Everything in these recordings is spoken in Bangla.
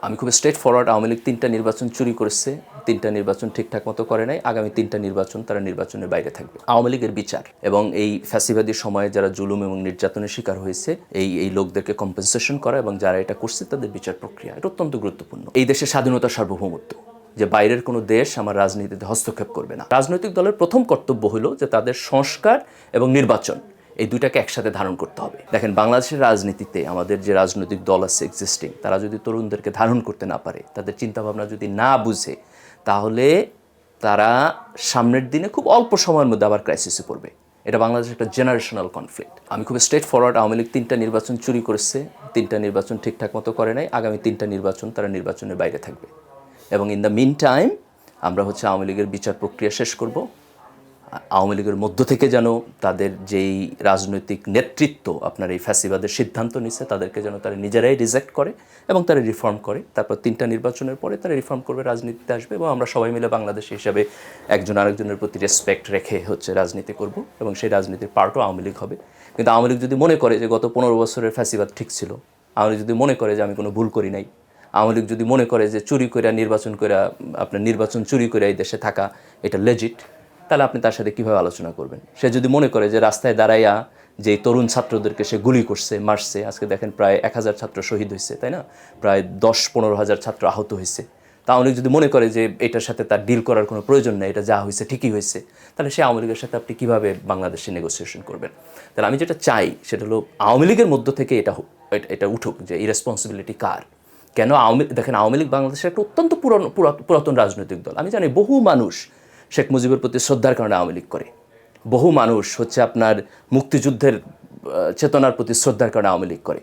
আমি খুব স্ট্রেট ফরওয়ার্ড। আওয়ামী লীগ ৩টা নির্বাচন চুরি করেছে, ৩টা নির্বাচন ঠিকঠাক মতো করে নাই। আগামী ৩টা নির্বাচন তারা নির্বাচনের বাইরে থাকবে। আওয়ামী লীগের বিচার এবং এই ফ্যাসিবাদী সময়ে যারা জুলুম এবং নির্যাতনের শিকার হয়েছে এই লোকদেরকে কম্পেনসেশন করা এবং যারা এটা করছে তাদের বিচার প্রক্রিয়া এটা অত্যন্ত গুরুত্বপূর্ণ। এই দেশের স্বাধীনতা সার্বভৌমত্ব, যে বাইরের কোনো দেশ আমার রাজনীতিতে হস্তক্ষেপ করবে না। রাজনৈতিক দলের প্রথম কর্তব্য হলো যে তাদের সংস্কার এবং নির্বাচন এই দুইটাকে একসাথে ধারণ করতে হবে। দেখেন, বাংলাদেশের রাজনীতিতে আমাদের যে রাজনৈতিক দল আছে এক্সিস্টিং, তারা যদি তরুণদেরকে ধারণ করতে না পারে, তাদের চিন্তাভাবনা যদি না বুঝে, তাহলে তারা সামনের দিনে খুব অল্প সময়ের মধ্যে আবার ক্রাইসিসে পড়বে। এটা বাংলাদেশের একটা জেনারেশনাল কনফ্লিক্ট। আমি খুব স্ট্রেট ফরওয়ার্ড। আওয়ামী লীগ ৩টা নির্বাচন চুরি করেছে, 3টা নির্বাচন ঠিকঠাক মতো করে নাই। আগামী 3টা নির্বাচন তারা নির্বাচনের বাইরে থাকবে এবং ইন দ্য মিন টাইম আমরা আওয়ামী লীগের বিচার প্রক্রিয়া শেষ করব। আওয়ামী লীগের মধ্য থেকে যেন তাদের যেই রাজনৈতিক নেতৃত্ব আপনার এই ফ্যাসিবাদের সিদ্ধান্ত নিচ্ছে, তাদেরকে যেন তারা নিজেরাই রিজেক্ট করে এবং তারা রিফর্ম করে। তারপর 3টা নির্বাচনের পরে তারা রিফর্ম করবে, রাজনীতিতে আসবে এবং আমরা সবাই মিলে বাংলাদেশি হিসাবে একজন আরেকজনের প্রতি রেসপেক্ট রেখে রাজনীতি করব এবং সেই রাজনীতির পার্টও আওয়ামী লীগ হবে। কিন্তু আওয়ামী লীগ যদি মনে করে যে গত 15 বছরের ফ্যাসিবাদ ঠিক ছিল, আওয়ামী লীগ যদি মনে করে যে আমি কোনো ভুল করি নাই, আওয়ামী লীগ যদি মনে করে যে চুরি করে নির্বাচন চুরি করে এই দেশে থাকা এটা লেজিট, তাহলে আপনি তার সাথে কীভাবে আলোচনা করবেন? সে যদি মনে করে যে রাস্তায় দাঁড়াইয়া যে তরুণ ছাত্রদেরকে সে গুলি করছে, মারছে, আজকে দেখেন প্রায় 1000 ছাত্র শহীদ হয়েছে, তাই না? প্রায় 10-15 হাজার ছাত্র আহত হয়েছে। তা আওয়ামী লীগ যদি মনে করে যে এটার সাথে তার ডিল করার কোনো প্রয়োজন নেই, এটা যা হয়েছে ঠিকই হয়েছে, তাহলে সে আওয়ামী লীগের সাথে আপনি কীভাবে বাংলাদেশে নেগোসিয়েশন করবেন? তাহলে আমি যেটা চাই সেটা হলো আওয়ামী লীগের মধ্য থেকে এটা উঠুক যে এই রেসপন্সিবিলিটি কার। কেন দেখেন, আওয়ামী লীগ বাংলাদেশের একটা অত্যন্ত পুরাতন রাজনৈতিক দল। আমি জানি বহু মানুষ শেখ মুজিবের প্রতি শ্রদ্ধার কারণে আওয়ামী লীগ করে, বহু মানুষ আপনার মুক্তিযুদ্ধের চেতনার প্রতি শ্রদ্ধার কারণে আওয়ামী লীগ করে।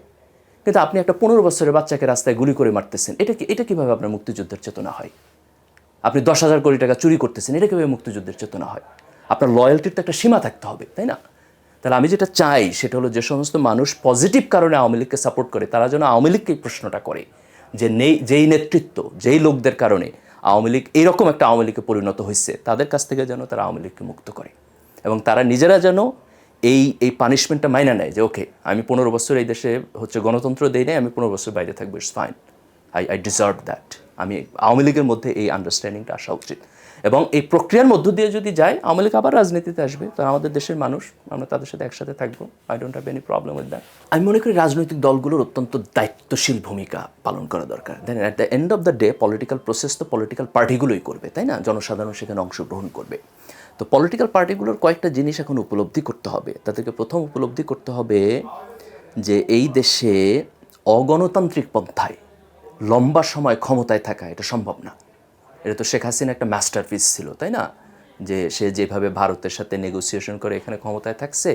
কিন্তু আপনি একটা 15 বছরের বাচ্চাকে রাস্তায় গুলি করে মারতেছেন, এটা কীভাবে আপনার মুক্তিযুদ্ধের চেতনা হয়? আপনি 10,000 কোটি টাকা চুরি করতেছেন, এটা কীভাবে মুক্তিযুদ্ধের চেতনা হয়? আপনার লয়্যালটির তো একটা সীমা থাকতে হবে, তাই না? তাহলে আমি যেটা চাই সেটা হলো যে সমস্ত মানুষ পজিটিভ কারণে আওয়ামী লীগকে সাপোর্ট করে, তারা যেন আওয়ামী লীগকে এই প্রশ্নটা করে যে যেই নেতৃত্ব, যেই লোকদের কারণে আওয়ামী লীগ এইরকম একটা আওয়ামী লীগে পরিণত হয়েছে, তাদের কাছ থেকে যেন তারা আওয়ামী লীগকে মুক্ত করে এবং তারা নিজেরা যেন এই পানিশমেন্টটা মাইনা নেয় যে ওকে, আমি 15 বছর এই দেশে গণতন্ত্র দেই নাই, আমি 15 বছর বাইরে থাকবো, it's fine, I deserve that. আমি আওয়ামী লীগের মধ্যে এই আন্ডারস্ট্যান্ডিংটা আসা উচিত এবং এই প্রক্রিয়ার মধ্য দিয়ে যদি যায়, আওয়ামী লীগ আবার রাজনীতিতে আসবে, তো আমাদের দেশের মানুষ, আমরা তাদের সাথে একসাথে থাকবো। I don't have any problem with that. আমি মনে করি রাজনৈতিক দলগুলোর অত্যন্ত দায়িত্বশীল ভূমিকা পালন করা দরকার। Then at the end of the day political process তো পলিটিক্যাল পার্টিগুলোই করবে, তাই না? জনসাধারণ সেখানে অংশগ্রহণ করবে। তো পলিটিক্যাল পার্টিগুলোর কয়েকটা জিনিস এখন উপলব্ধি করতে হবে। তাদেরকে প্রথম উপলব্ধি করতে হবে যে এই দেশে অগণতান্ত্রিক পন্থায় লম্বা সময় ক্ষমতায় থাকা এটা সম্ভব না। এটা তো শেখ হাসিনা একটা মাস্টারপিস ছিল, তাই না? যে সে যেভাবে ভারতের সাথে নেগোসিয়েশন করে এখানে ক্ষমতায় থাকছে,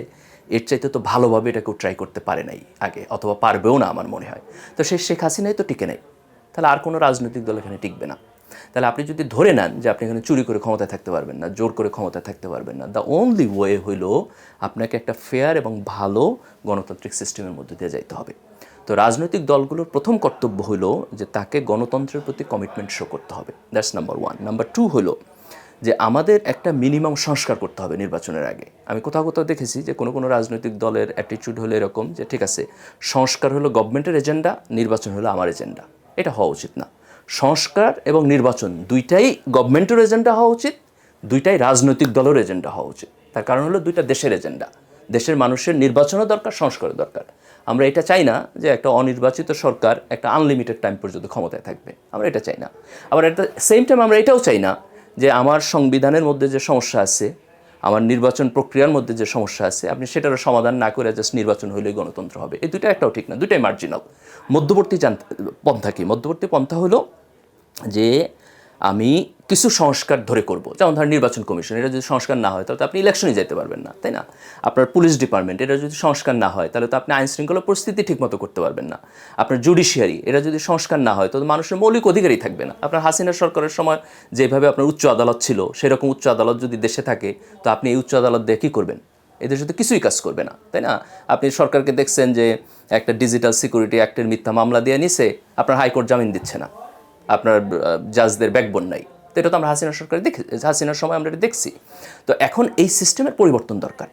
এর চাইতে তো ভালোভাবে এটা কেউ ট্রাই করতে পারে নাই আগে, অথবা পারবেও না আমার মনে হয়। তো সেই শেখ হাসিনাই তো টিকে নেই, তাহলে আর কোনো রাজনৈতিক দল এখানে টিকবে না। তাহলে আপনি যদি ধরে নেন যে আপনি এখানে চুরি করে ক্ষমতায় থাকতে পারবেন না, জোর করে ক্ষমতায় থাকতে পারবেন না, দ্য অনলি ওয়ে হইল আপনাকে একটা ফেয়ার এবং ভালো গণতান্ত্রিক সিস্টেমের মধ্যে দিয়ে যাইতে হবে। তো রাজনৈতিক দলগুলোর প্রথম কর্তব্য হলো যে তাকে গণতন্ত্রের প্রতি কমিটমেন্ট শো করতে হবে। That's number 1। নাম্বার 2 হলো যে আমাদের একটা মিনিমাম সংস্কার করতে হবে নির্বাচনের আগে। আমি কোথাও দেখেছি যে কোনো রাজনৈতিক দলের অ্যাটিটিউড হলো এরকম যে ঠিক আছে, সংস্কার হলো গভর্নমেন্টের এজেন্ডা, নির্বাচন হলো আমার এজেন্ডা। এটা হওয়া উচিত না। সংস্কার এবং নির্বাচন দুইটাই গভর্নমেন্টের এজেন্ডা হওয়া উচিত, দুইটাই রাজনৈতিক দলের এজেন্ডা হওয়া উচিত। তার কারণ হলো দুইটা দেশের এজেন্ডা। দেশের মানুষের নির্বাচনও দরকার, সংস্কারও দরকার। আমরা এটা চাই না যে একটা অনির্বাচিত সরকার একটা আনলিমিটেড টাইম পর্যন্ত ক্ষমতায় থাকবে, আমরা এটা চাই না। আবার এট দ্য সেম টাইম আমরা এটাও চাই না যে আমার সংবিধানের মধ্যে যে সমস্যা আছে, আমার নির্বাচন প্রক্রিয়ার মধ্যে যে সমস্যা আছে, আপনি সেটারও সমাধান না করে জাস্ট নির্বাচন হলেই গণতন্ত্র হবে। এই দুইটা একটাও ঠিক না, দুইটাই মার্জিনাল। মধ্যবর্তী পন্থা কি? মধ্যবর্তী পন্থা হলো যে আমি কিছু সংস্কার ধরে করব, যেমন ধরেন নির্বাচন কমিশন, এটা যদি সংস্কার না হয় তাহলে তো আপনি ইলেকশনে যেতে পারবেন না, তাই না? আপনার পুলিশ ডিপার্টমেন্ট, এটা যদি সংস্কার না হয় তাহলে তো আপনি আইন শৃঙ্খলা পরিস্থিতি ঠিকমতো করতে পারবেন না। আপনার জুডিশিয়ারি, এটা যদি সংস্কার না হয় তাহলে মানুষের মৌলিক অধিকারই থাকবে না। আপনার হাসিনা সরকারের সময় যেভাবে আপনার উচ্চ আদালত ছিল, সেরকম উচ্চ আদালত যদি দেশে থাকে, তো আপনি এই উচ্চ আদালত দিয়ে কী করবেন? এদের সাথে কিছুই কাজ করবে না, তাই না? আপনি সরকারকে দেখছেন যে একটা ডিজিটাল সিকিউরিটি অ্যাক্টের মিথ্যা মামলা দিয়ে নিছে, আপনার হাইকোর্ট জামিন দিচ্ছে না, আপনার জাজদের ব্যাকবোন নাই। তো এটা তো আমরা হাসিনার সময় আমরা এটা দেখছি। তো এখন এই সিস্টেমের পরিবর্তন দরকার।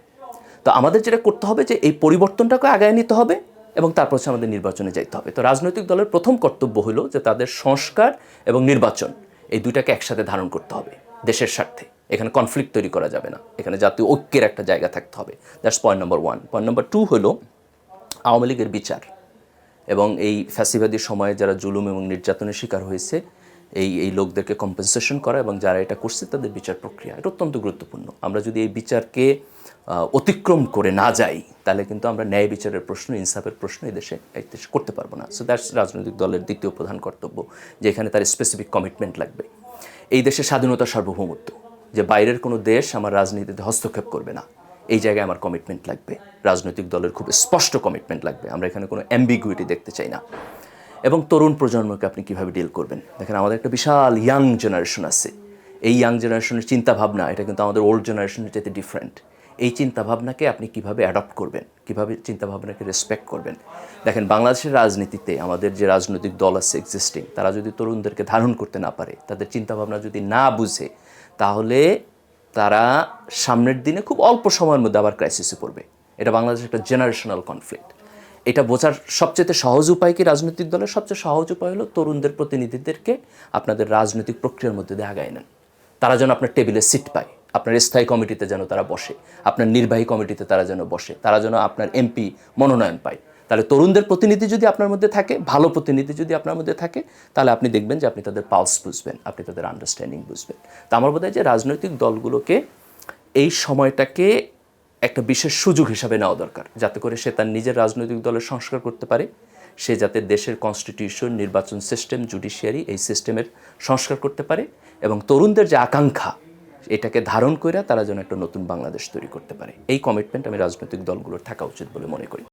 তো আমাদের যেটা করতে হবে যে এই পরিবর্তনটাকে আগায় নিতে হবে এবং তারপর হচ্ছে আমাদের নির্বাচনে যাইতে হবে। তো রাজনৈতিক দলের প্রথম কর্তব্য হলো যে তাদের সংস্কার এবং নির্বাচন এই দুইটাকে একসাথে ধারণ করতে হবে দেশের স্বার্থে। এখানে কনফ্লিক্ট তৈরি করা যাবে না, এখানে জাতীয় ঐক্যের একটা জায়গা থাকতে হবে। That's point number 1। Point number 2 হলো আওয়ামী লীগের বিচার এবং এই ফ্যাসিবাদী সময়ে যারা জুলুম এবং নির্যাতনের শিকার হয়েছে এই লোকদেরকে কম্পেনসেশন করা এবং যারা এটা করছে তাদের বিচার প্রক্রিয়া, এটা অত্যন্ত গুরুত্বপূর্ণ। আমরা যদি এই বিচারকে অতিক্রম করে না যাই তাহলে কিন্তু আমরা ন্যায় বিচারের প্রশ্ন, ইনসাফের প্রশ্ন এই দেশে করতে পারবো না। সো দ্যাটস রাজনৈতিক দলের দ্বিতীয় প্রধান কর্তব্য, যে এখানে তার স্পেসিফিক কমিটমেন্ট লাগবে। এই দেশের স্বাধীনতা, সার্বভৌমত্ব, যে বাইরের কোনো দেশ আমার রাজনীতিতে হস্তক্ষেপ করবে না, এই জায়গায় আমার কমিটমেন্ট লাগবে। রাজনৈতিক দলের খুব স্পষ্ট কমিটমেন্ট লাগবে, আমরা এখানে কোনো অ্যাম্বিগুইটি দেখতে চাই না। এবং তরুণ প্রজন্মকে আপনি কীভাবে ডিল করবেন, দেখেন আমাদের একটা বিশাল ইয়াং জেনারেশন আছে। এই ইয়াং জেনারেশনের চিন্তাভাবনা এটা কিন্তু আমাদের ওল্ড জেনারেশনের চাইতে ডিফারেন্ট। এই চিন্তাভাবনাকে আপনি কিভাবে অ্যাডপ্ট করবেন, কিভাবে চিন্তাভাবনাকে রেসপেক্ট করবেন। দেখেন বাংলাদেশের রাজনীতিতে আমাদের যে রাজনৈতিক দল আছে এক্সিস্টিং, তারা যদি তরুণদেরকে ধারণ করতে না পারে, তাদের চিন্তাভাবনা যদি না বুঝে, তাহলে তারা সামনের দিনে খুব অল্প সময়ের মধ্যে আবার ক্রাইসিসে পড়বে। এটা বাংলাদেশের একটা জেনারেশনাল কনফ্লিক্ট। এটা বোঝার সবচেয়ে সহজ উপায় কি? রাজনৈতিক দলের সবচেয়ে সহজ উপায় হলো তরুণদের প্রতিনিধিদেরকে আপনাদের রাজনৈতিক প্রক্রিয়ার মধ্যে দিয়ে আগায় নেন। তারা যেন আপনার টেবিলে সিট পায়, আপনার স্থায়ী কমিটিতে যেন তারা বসে, আপনার নির্বাহী কমিটিতে তারা যেন বসে, তারা যেন আপনার এমপি মনোনয়ন পায়। তাহলে তরুণদের প্রতিনিধি যদি আপনার মধ্যে থাকে, ভালো প্রতিনিধি যদি আপনার মধ্যে থাকে, তাহলে আপনি দেখবেন যে আপনি তাদের পালস বুঝবেন, আপনি তাদের আন্ডারস্ট্যান্ডিং বুঝবেন। তো আমার বোধ হয় যে রাজনৈতিক দলগুলোকে এই সময়টাকে একটা বিশেষ সুযোগ হিসাবে নেওয়া দরকার, যাতে করে সে তার নিজের রাজনৈতিক দলের সংস্কার করতে পারে, সে যাতে দেশের কনস্টিটিউশন, নির্বাচন সিস্টেম, জুডিশিয়ারি এই সিস্টেমের সংস্কার করতে পারে, এবং তরুণদের যে আকাঙ্ক্ষা এটাকে ধারণ করে তারা যেন একটা নতুন বাংলাদেশ তৈরি করতে পারে। এই কমিটমেন্ট আমি রাজনৈতিক দলগুলোর থাকা উচিত বলে মনে করি।